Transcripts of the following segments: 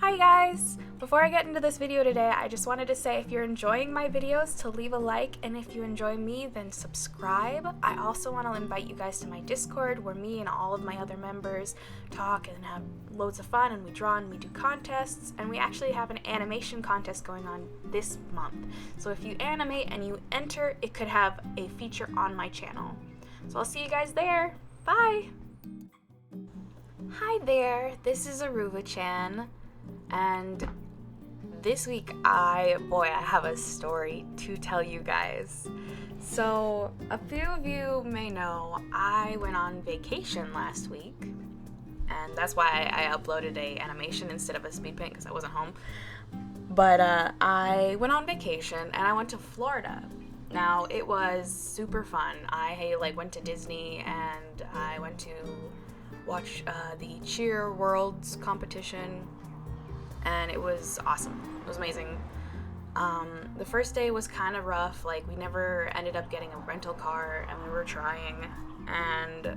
Hi guys! Before I get into this video today, I just wanted to say if you're enjoying my videos to leave a like, and if you enjoy me, then subscribe. I also want to invite you guys to my Discord where me and all of my other members talk and have loads of fun, and we draw and we do contests, and we actually have an animation contest going on this month. So if you animate and you enter, it could have a feature on my channel. So I'll see you guys there. Bye! Hi there, this is AruvaChan. And this week, I have a story to tell you guys. So, a few of you may know I went on vacation last week, and that's why I uploaded a animation instead of a speed paint because I wasn't home. But I went on vacation and I went to Florida. Now, it was super fun. I went to Disney and I went to watch the Cheer Worlds competition. And it was awesome. It was amazing. The first day was kind of rough. We never ended up getting a rental car, and we were trying. And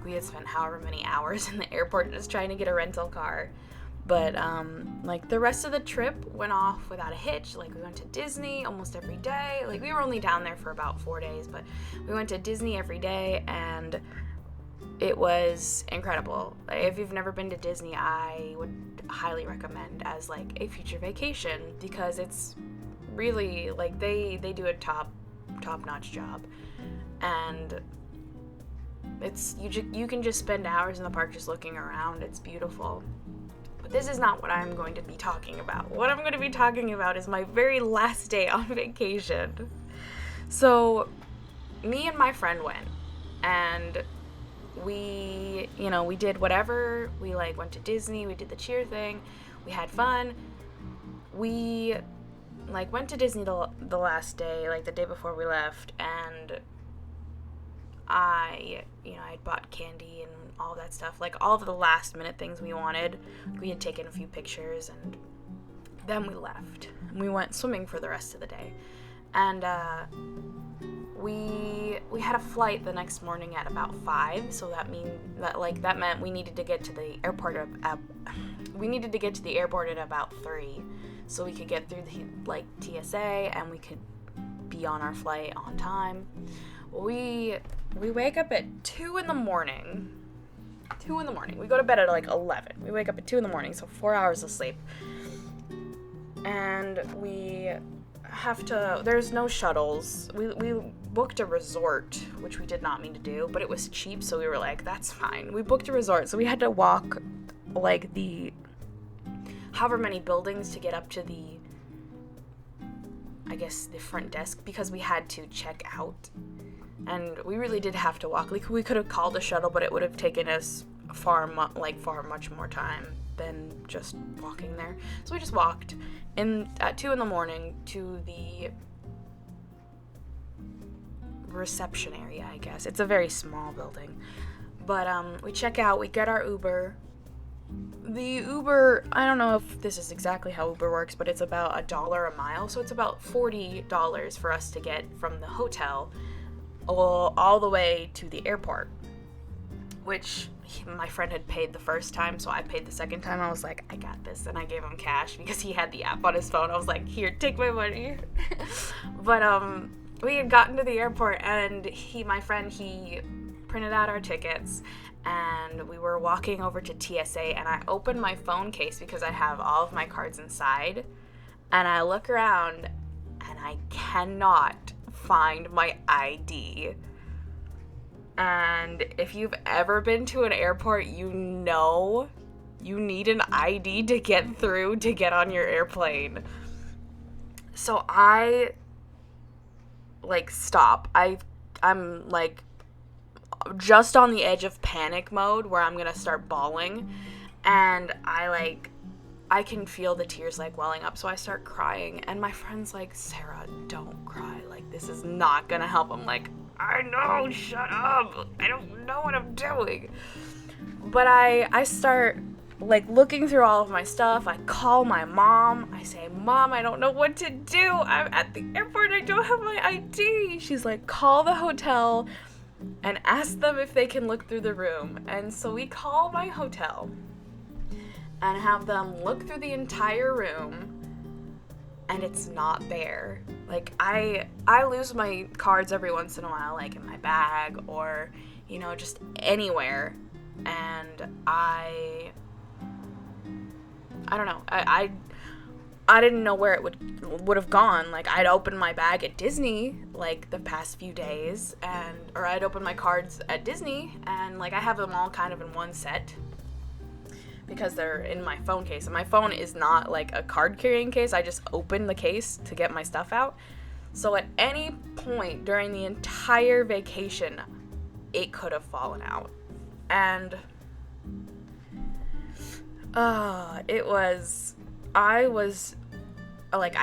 we had spent however many hours in the airport just trying to get a rental car. But the rest of the trip went off without a hitch. We went to Disney almost every day. We were only down there for about 4 days, but we went to Disney every day, and it was incredible. If you've never been to Disney, I would highly recommend as a future vacation, because it's really they do a top-notch job, and it's you can just spend hours in the park just looking around. It's beautiful. But this is not what I'm going to be talking about. What I'm going to be talking about is my very last day on vacation. So me and my friend went, and we did whatever. We went to Disney, we did the cheer thing, we had fun. We went to Disney the last day, the day before we left, and I bought candy and all that stuff, all of the last minute things we wanted. We had taken a few pictures, and then we left and we went swimming for the rest of the day. And we had a flight the next morning at about 5, so that meant we needed to get to the airport at about 3, so we could get through the TSA and we could be on our flight on time. We wake up at 2 in the morning. 2 in the morning. We go to bed at 11. We wake up at 2 in the morning, so 4 hours of sleep. And there's no shuttles. We booked a resort, which we did not mean to do, but it was cheap, so we were that's fine. We booked a resort, so we had to walk the however many buildings to get up to the front desk, because we had to check out, and we really did have to walk. We could have called a shuttle, but it would have taken us far much more time than just walking there. So we just walked at 2 in the morning to the reception area, I guess. It's a very small building. But we check out, we get our Uber. The Uber, I don't know if this is exactly how Uber works, but it's about $1 a mile, so it's about $40 for us to get from the hotel all the way to the airport, which my friend had paid the first time, so I paid the second time. I was like, I got this, and I gave him cash because he had the app on his phone. I was like, here, take my money. But we had gotten to the airport, and my friend printed out our tickets, and we were walking over to TSA, and I opened my phone case because I have all of my cards inside, and I look around, and I cannot find my ID. And if you've ever been to an airport, you know you need an ID to get through, to get on your airplane. So I stop. I'm just on the edge of panic mode where I'm gonna start bawling, and I can feel the tears welling up, so I start crying, and my friend's like, Sarah, don't cry, this is not gonna help. I'm like, I know, shut up, I don't know what I'm doing. But I start looking through all of my stuff. I call my mom. I say, Mom, I don't know what to do. I'm at the airport, I don't have my ID. She's like, call the hotel and ask them if they can look through the room. And so we call my hotel, and have them look through the entire room and it's not there. Like, I lose my cards every once in a while, like in my bag or, you know, just anywhere. And I don't know. I didn't know where it would have gone. Like, I'd opened my bag at Disney, like, the past few days, or I'd opened my cards at Disney, and, like, I have them all kind of in one set because they're in my phone case. And my phone is not, like, a card-carrying case. I just open the case to get my stuff out. So at any point during the entire vacation, it could have fallen out. And I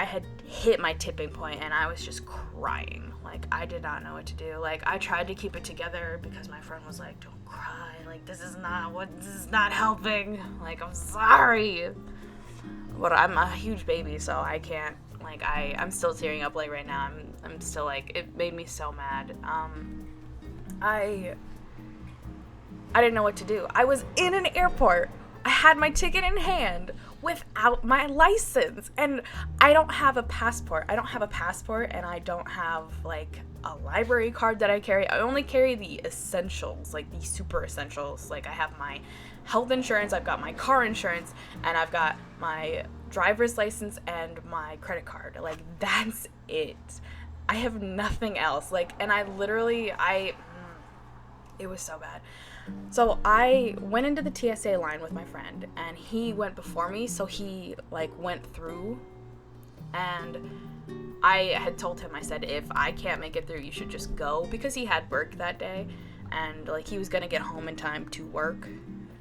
had hit my tipping point and I was just crying. Like, I did not know what to do. Like, I tried to keep it together because my friend was like, don't cry. Like, this is not helping. Like, I'm sorry. But I'm a huge baby, so I can't, like, I'm still tearing up, like, right now. I'm still, like, it made me so mad. I didn't know what to do. I was in an airport. I had my ticket in hand without my license, and I don't have a passport. And I don't have, like, a library card that I carry. I only carry the essentials, like the super essentials. Like, I have my health insurance, I've got my car insurance, and I've got my driver's license and my credit card. Like, that's it. I have nothing else. Like, and it was so bad. So I went into the TSA line with my friend, and he went before me, so he, like, went through, and I had told him, I said, if I can't make it through, you should just go, because he had work that day, and, like, he was gonna get home in time to work,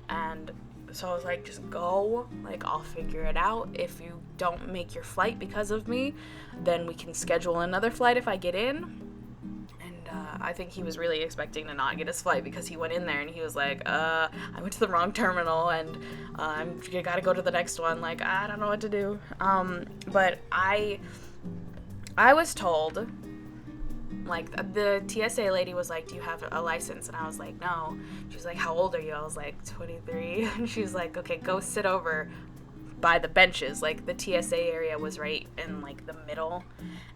and so I was like, just go, like, I'll figure it out. If you don't make your flight because of me, then we can schedule another flight if I get in. I think he was really expecting to not get his flight because he went in there and he was like, I went to the wrong terminal and I gotta go to the next one. Like, I don't know what to do. But I was told, like, the TSA lady was like, do you have a license? And I was like, no. She was like, how old are you? I was like, 23. And she was like, okay, go sit over by the benches. Like, the TSA area was right in, like, the middle,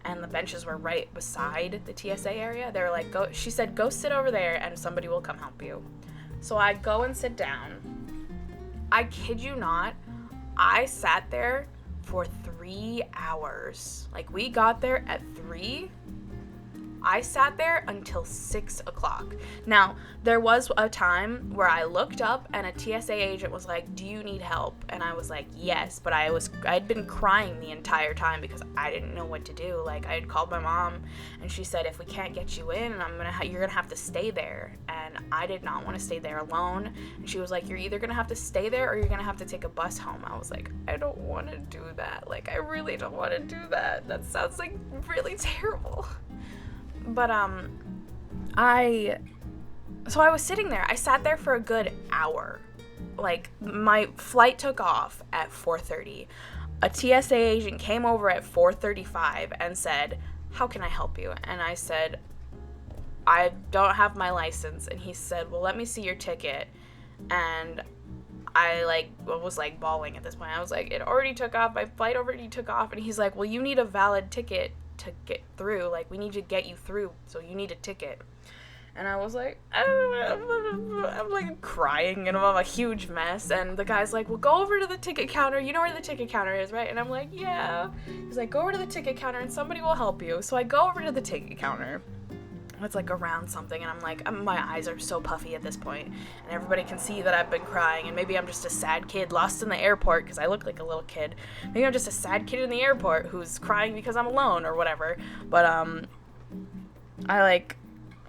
and the benches were right beside the TSA area. They were like, she said, go sit over there and somebody will come help you. So I go and sit down. I kid you not, I sat there for 3 hours. Like, we got there at 3. I sat there until 6 o'clock. Now, there was a time where I looked up and a TSA agent was like, do you need help? And I was like, yes, but I'd been crying the entire time because I didn't know what to do. Like, I had called my mom and she said, if we can't get you in, you're gonna have to stay there. And I did not want to stay there alone. And she was like, you're either gonna have to stay there or you're gonna have to take a bus home. I was like, I don't want to do that. Like, I really don't want to do that. That sounds like really terrible. But, I was sitting there. I sat there for a good hour. Like, my flight took off at 4:30. A TSA agent came over at 4:35 and said, how can I help you? And I said, I don't have my license. And he said, well, let me see your ticket. And I, was, bawling at this point. I was like, it already took off. My flight already took off. And he's like, well, you need a valid ticket to get through. Like, we need to get you through, so you need a ticket. And I was like, I'm like crying and I'm a huge mess. And the guy's like, well, go over to the ticket counter. You know where the ticket counter is, right? And I'm like, yeah. He's like, go over to the ticket counter and somebody will help you. So I go over to the ticket counter. It's like around something, and I'm like, my eyes are so puffy at this point, and everybody can see that I've been crying, and maybe I'm just a sad kid lost in the airport because I look like a little kid. Maybe I'm just a sad kid in the airport who's crying because I'm alone or whatever. But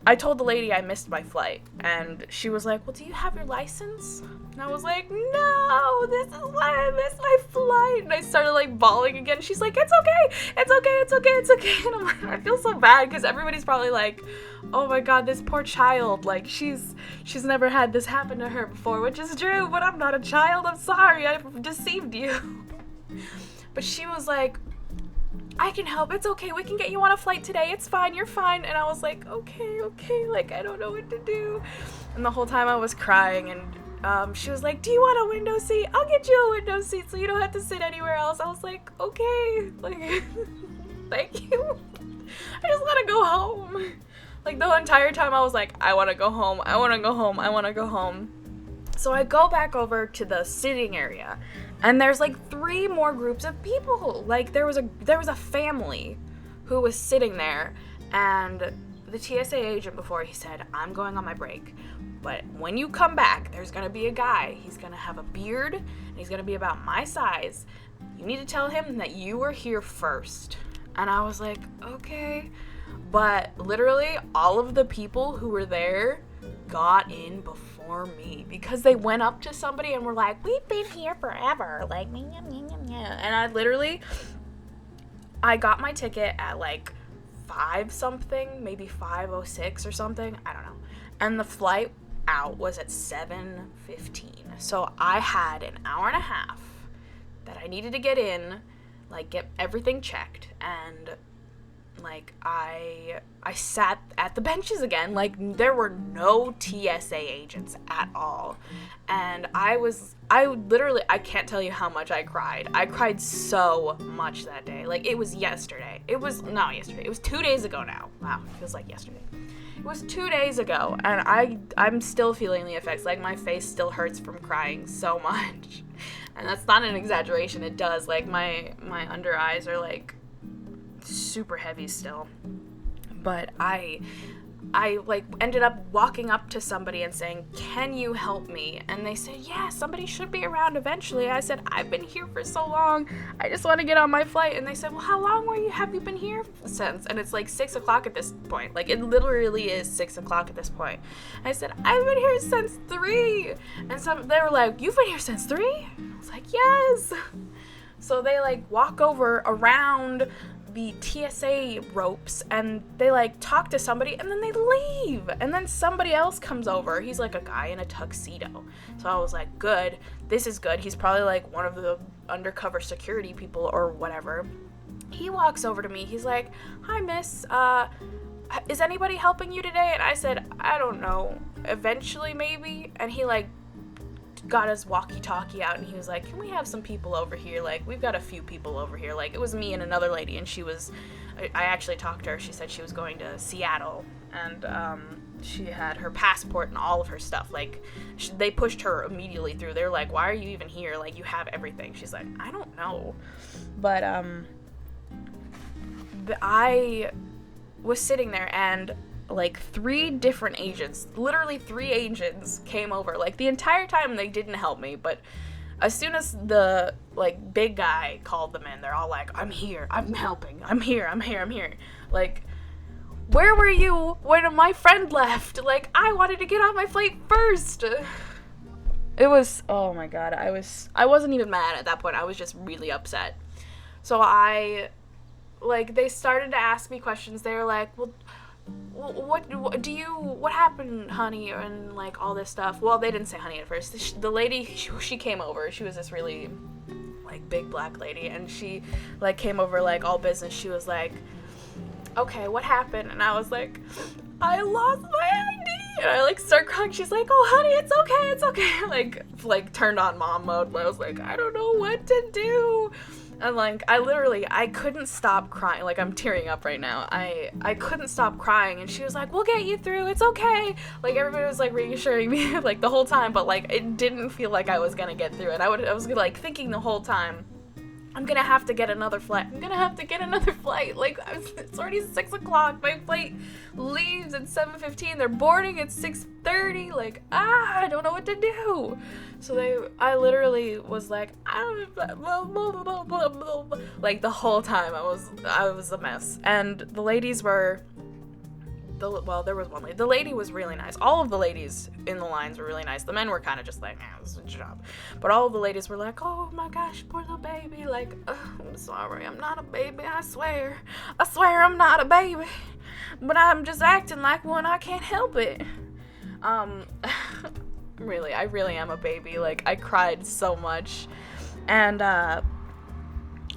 I told the lady I missed my flight, and she was like, well, do you have your license? And I was like, no, this is why I missed my flight. And I started, bawling again. She's like, it's okay. And I'm like, I feel so bad because everybody's probably like, oh my God, this poor child. Like, she's never had this happen to her before, which is true, but I'm not a child. I'm sorry. I deceived you. But she was like, I can help. It's okay. We can get you on a flight today. It's fine. You're fine. And I was like, okay. Like, I don't know what to do. And the whole time I was crying, and she was like, do you want a window seat? I'll get you a window seat so you don't have to sit anywhere else. I was like, okay, like, thank you. I just want to go home. Like, the entire time I was like, I want to go home. I want to go home. I want to go home. So I go back over to the sitting area, and there's like 3 more groups of people. Like, there was a family who was sitting there, and the TSA agent before, he said, I'm going on my break, but when you come back, there's gonna be a guy. He's gonna have a beard, and he's gonna be about my size. You need to tell him that you were here first. And I was like, okay. But literally all of the people who were there got in before me, because they went up to somebody and were like, we've been here forever, like, and I got my ticket at like 5 something, maybe 5:06 or something, I don't know, and the flight out was at 7:15, so I had an hour and a half that I needed to get in, like, get everything checked, and like, I sat at the benches again. Like, there were no TSA agents at all. And I can't tell you how much I cried. I cried so much that day. Like, it was yesterday. It was 2 days ago now. Wow, it feels like yesterday. It was 2 days ago, and I'm still feeling the effects. Like, my face still hurts from crying so much. And that's not an exaggeration. It does. Like, my under eyes are, like, super heavy still. But I like ended up walking up to somebody and saying, can you help me? And they said, yeah, somebody should be around eventually. I said, I've been here for so long, I just want to get on my flight. And they said, well, how long have you been here since? And it's like 6 o'clock at this point. Like, it literally is 6 o'clock at this point. I said, I've been here since 3. And they were like, you've been here since 3? I was like, yes. So they like walk over around the TSA ropes, and they like talk to somebody, and then they leave, and then somebody else comes over. He's like a guy in a tuxedo. So I was like, good, this is good. He's probably like one of the undercover security people or whatever. He walks over to me. He's like, hi, miss, is anybody helping you today? And I said, I don't know, eventually maybe. And he like got his walkie-talkie out, and he was like, can we have some people over here? Like, we've got a few people over here. Like, it was me and another lady, and I actually talked to her. She said she was going to Seattle, and she had her passport and all of her stuff. Like, they pushed her immediately through. They're like, why are you even here? Like, you have everything. She's like, I don't know. But I was sitting there, and like 3 different agents, literally 3 agents came over. Like, the entire time they didn't help me, but as soon as the like big guy called them in, they're all like, I'm here, I'm helping, I'm here. Like, where were you when my friend left? Like, I wanted to get on my flight first. It was, oh my god, I wasn't even mad at that point. I was just really upset. So they started to ask me questions. They were like, well, what happened, honey, and like all this stuff. Well, they didn't say honey at first. The lady, she came over. She was this really like big black lady, and she like came over like all business. She was like, okay, what happened? And I was like, I lost my ID. And I like start crying. She's like, oh honey, it's okay. Like turned on mom mode. I was like, I don't know what to do. And like, I couldn't stop crying. Like, I'm tearing up right now. I couldn't stop crying, and she was like, we'll get you through, it's okay. Like, everybody was like reassuring me like the whole time, but like, it didn't feel like I was gonna get through it. I was like thinking the whole time, I'm gonna have to get another flight. Like, it's already 6 o'clock. My flight leaves at 7:15. They're boarding at 6:30. Like, I don't know what to do. So I literally was like, like the whole time I was a mess. And the ladies were, there was one lady. The lady was really nice. All of the ladies in the lines were really nice. The men were kind of just like, this is a job. But all of the ladies were like, oh my gosh, poor little baby. Like, I'm sorry, I'm not a baby, I swear I'm not a baby. But I'm just acting like one, I can't help it. Really, I really am a baby. Like, I cried so much. And,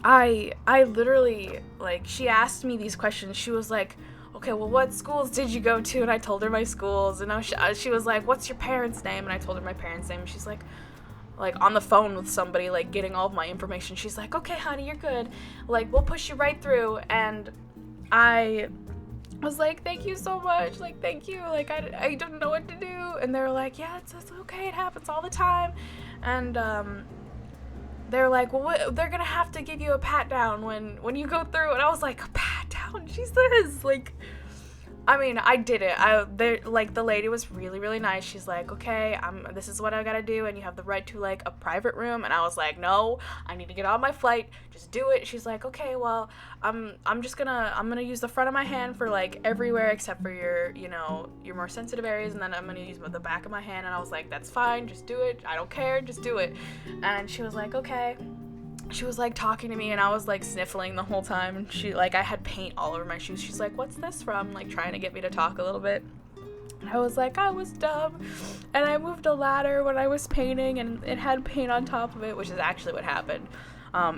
I literally, like, she asked me these questions. She was like, okay, well, what schools did you go to? And I told her my schools, and she was like, what's your parents' name? And I told her my parents' name, and she's like on the phone with somebody, like, getting all of my information. She's like, okay, honey, you're good. Like, we'll push you right through. And I was like, thank you so much. Like, thank you. Like, I didn't know what to do. And they were like, yeah, it's okay. It happens all the time. And, they're like, well, they're gonna have to give you a pat down when you go through. And I was like, a pat down? Jesus. Like, I mean, I did it. The lady was really, really nice. She's like, okay, this is what I gotta do, and you have the right to, like, a private room. And I was like, no, I need to get on my flight. Just do it. She's like, okay, well, I'm gonna use the front of my hand for, like, everywhere except for your more sensitive areas, and then I'm gonna use the back of my hand. And I was like, that's fine. Just do it. I don't care. Just do it. And she was like, okay. She was, like, talking to me, and I was, like, sniffling the whole time, and she, like, I had paint all over my shoes. She's like, what's this from? Like, trying to get me to talk a little bit. And I was like, I was dumb, and I moved a ladder when I was painting, and it had paint on top of it, which is actually what happened.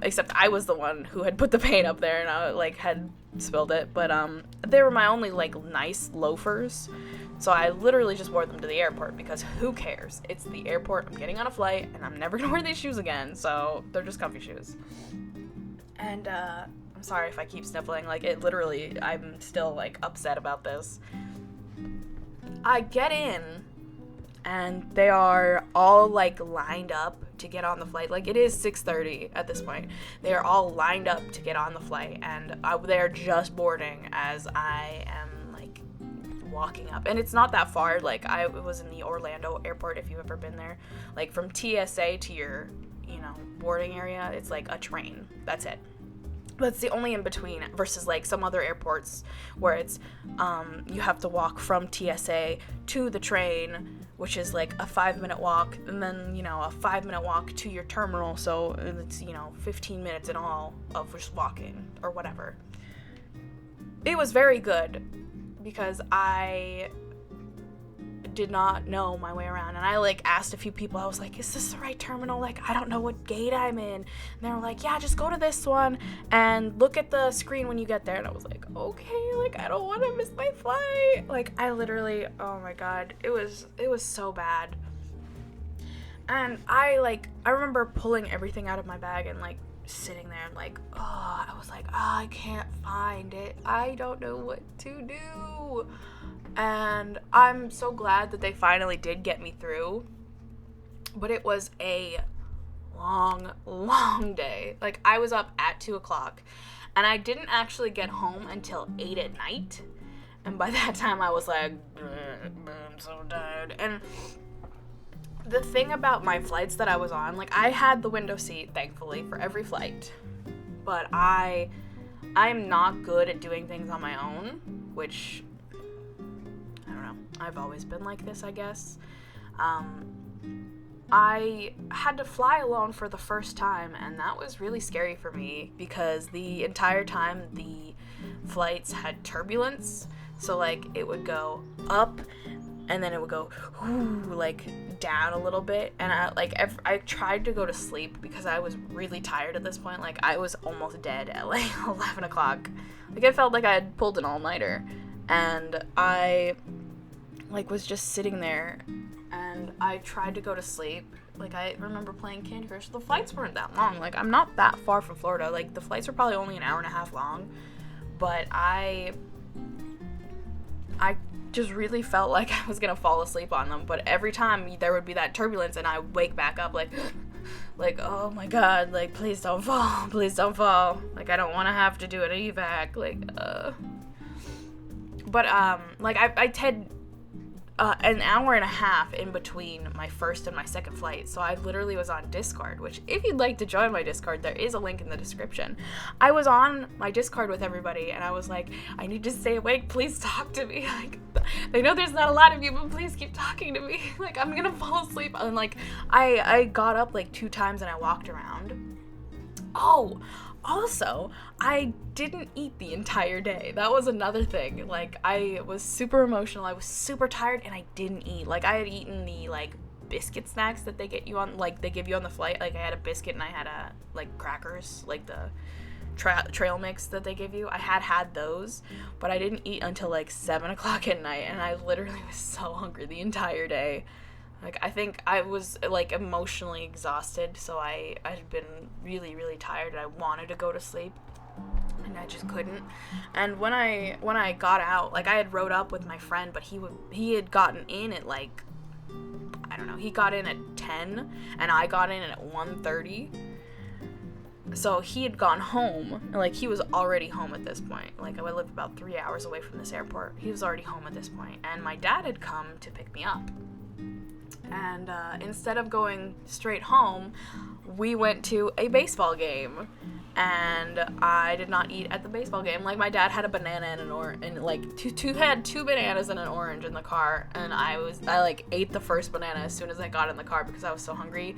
Except I was the one who had put the paint up there, and I, like, had spilled it. But they were my only, like, nice loafers. So I literally just wore them to the airport, because who cares? It's the airport, I'm getting on a flight, and I'm never gonna wear these shoes again, so they're just comfy shoes. And, I'm sorry if I keep sniffling, like, it literally, I'm still, like, upset about this. I get in, and they are all, like, lined up to get on the flight. Like, it is 6:30 at this point. They are all lined up to get on the flight, and they're just boarding as I am walking up. And it's not that far. Like, I was in the Orlando airport, if you've ever been there. Like, from TSA to your, boarding area, it's like a train. That's it. That's the only in between, versus, like, some other airports where it's, you have to walk from TSA to the train, which is, like, a 5-minute walk, and then, a 5-minute walk to your terminal, so it's, 15 minutes in all of just walking, or whatever. It was very good, because I did not know my way around, and I, like, asked a few people. I was like, is this the right terminal? Like, I don't know what gate I'm in. And they were like, yeah, just go to this one and look at the screen when you get there. And I was like, okay, like, I don't want to miss my flight. Like, I literally, oh my god, it was so bad. And I remember pulling everything out of my bag and, like, sitting there and, like, I was like, I can't find it. I don't know what to do. And I'm so glad that they finally did get me through. But it was a long, long day. Like, I was up at 2 o'clock, and I didn't actually get home until 8 at night. And by that time, I was like, I'm so tired. And the thing about my flights that I was on, like, I had the window seat, thankfully, for every flight. But I'm not good at doing things on my own, which, I don't know. I've always been like this, I guess. I had to fly alone for the first time, and that was really scary for me, because the entire time the flights had turbulence. So, like, it would go up, and then it would go, like, down a little bit, and I tried to go to sleep because I was really tired at this point. Like, I was almost dead at, like, 11 o'clock. Like, I felt like I had pulled an all-nighter, and I, like, was just sitting there, and I tried to go to sleep. Like, I remember playing Candy Crush. The flights weren't that long. Like, I'm not that far from Florida. Like, the flights were probably only an hour and a half long, but I just really felt like I was gonna fall asleep on them. But every time there would be that turbulence, and I wake back up like, oh my god, like, please don't fall, please don't fall. Like, I don't want to have to do an evac. Like, But like, I had an hour and a half in between my first and my second flight, so I literally was on Discord, which, if you'd like to join my Discord, there is a link in the description. I was on my Discord with everybody, and I was like, I need to stay awake, please talk to me. Like, I know there's not a lot of you, but please keep talking to me. Like, I'm gonna fall asleep. And, like, I got up, like, 2 times, and I walked around. Oh, also, I didn't eat the entire day. That was another thing. Like, I was super emotional. I was super tired, and I didn't eat. Like, I had eaten the, like, biscuit snacks that they get you on, like, they give you on the flight. Like, I had a biscuit, and I had like, crackers, like the trail mix that they give you. I had those, but I didn't eat until like 7 o'clock at night, and I literally was so hungry the entire day. Like, I think I was, like, emotionally exhausted, so I had been really, really tired, and I wanted to go to sleep, and I just couldn't. And when I got out, like, I had rode up with my friend, but he had gotten in at, like, I don't know, he got in at 10, and I got in at 1:30. So he had gone home, and, like, he was already home at this point. Like, I would live about 3 hours away from this airport. He was already home at this point, and my dad had come to pick me up. And instead of going straight home, we went to a baseball game, and I did not eat at the baseball game. Like, my dad had a banana and had two bananas and an orange in the car, and I like ate the first banana as soon as I got in the car because I was so hungry.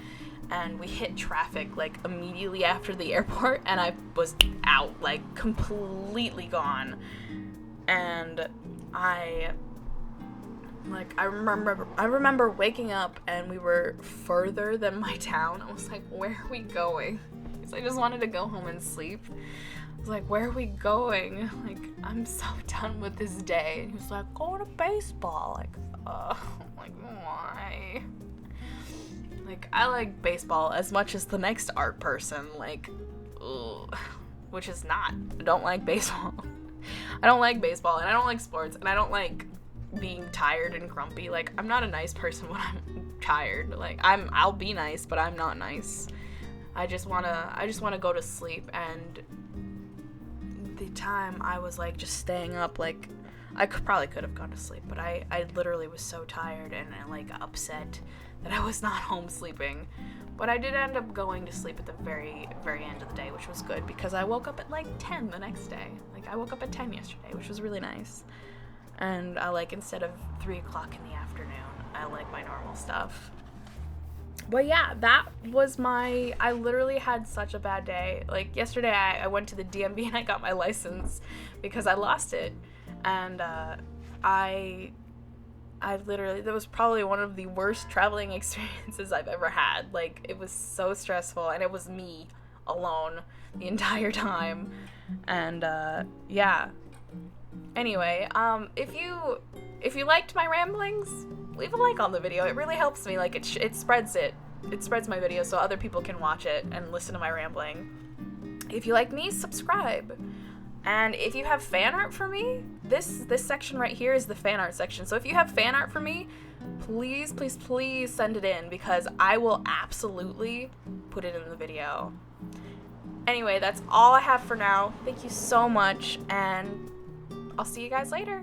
And we hit traffic like immediately after the airport, and I was out, like, completely gone. And I remember waking up, and we were further than my town. I was like, where are we going? Because I just wanted to go home and sleep. I was like, where are we going? Like, I'm so done with this day. And he was like, go to baseball. Like, like, why? Like, I like baseball as much as the next art person, like, ugh, which is not. I don't like baseball. I don't like baseball, and I don't like sports, and I don't like being tired and grumpy. Like, I'm not a nice person when I'm tired. Like, I'll be nice, but I'm not nice. I just wanna go to sleep. And the time I was, like, just staying up, like, I probably could have gone to sleep, but I literally was so tired and like upset that I was not home sleeping. But I did end up going to sleep at the very, very end of the day, which was good because I woke up at like 10 the next day. Like, I woke up at 10 yesterday, which was really nice. And I, like, instead of 3 o'clock in the afternoon, I like my normal stuff. But yeah, that was I literally had such a bad day. Like, yesterday I went to the DMV and I got my license because I lost it. And I literally, that was probably one of the worst traveling experiences I've ever had. Like, it was so stressful, and it was me alone the entire time. And yeah. Anyway, if you liked my ramblings, leave a like on the video. It really helps me. Like, it spreads my video so other people can watch it and listen to my rambling. If you like me, subscribe. And if you have fan art for me, this section right here is the fan art section. So if you have fan art for me, please, please, please send it in because I will absolutely put it in the video. Anyway, that's all I have for now. Thank you so much, and I'll see you guys later.